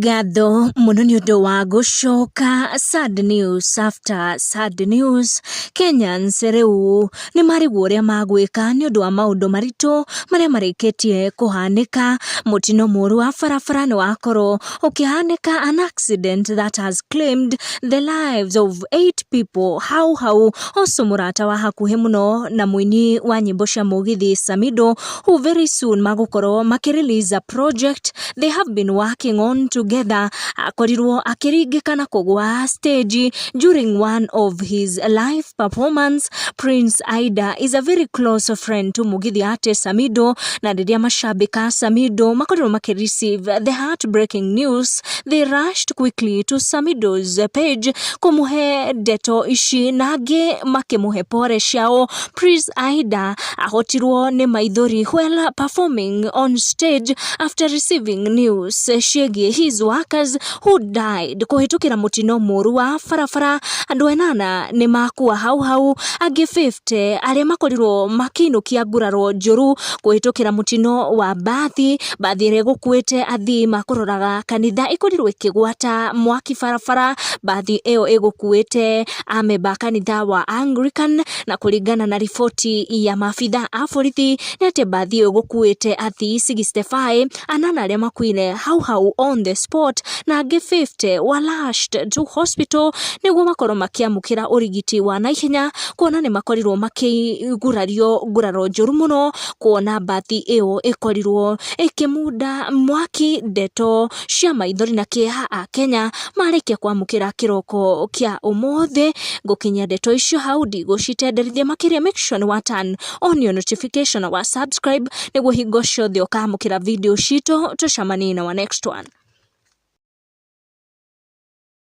Gatho muno ni undu wa gucoka sad news after sad news. Kenyans riu ni marigwo uria magwika ni undu wa maundu maritu maria marikitie kuhanika. Mutino muru wa barabara ni wakorwo ukihanika, an accident that has claimed the lives of 8 people. Hau oso murata wa hakuhi muno na mwini wa nyimbo cia mugithi Samido, who very soon magukorwo makirelease a project they have been working on together. Akorirwo akiringikana kugwa stage during one of his live performance. Prince Aida is a very close friend to mugithi artist Samido, na riria mashabika Samido makorirwo makireceive the heartbreaking news, they rushed quickly to Samido's page kumuhe ndeto ici na angi makimuhe pore ciao. Prince Aida ahotirwo ni maithori while performing on stage after receiving news ciĩgiĩ his workers who died kuhitukira mutino muru wa barabara. Andu 8 ni makua hau angi 50 aria makorirwo makinukia nguraro njuru kuhitukira mutino wa bathi iria gukuite athii makuroraga kanitha ikorirwo ikigwata mwaki barabara. Bathi iyo igukuite amemba kanitha wa Anglican, na kuringana na ripoti ya maafitha a borithi ni ati bathi iyo igukuite athii 65, 8 aria makuire hau on the spot, na angi 50 were rushed to hospital niguo makorwo makiamukira urigiti wa naihenya, kuona ni makorirwo makigurario nguraro njuru muno, kuona bathi iyo ikorirwo ikimunda mwaki. Ndeto cia maithori na kieha a Kenya marikia kwamukira kiroko kia umuthi. Gukinya ndeto icio hau ndigũcitenderithia makiria. Make sure ni wa turn on your notification wa subscribe niguo hingo ciothe ukamukira video cito. Tucemanie na wa next one.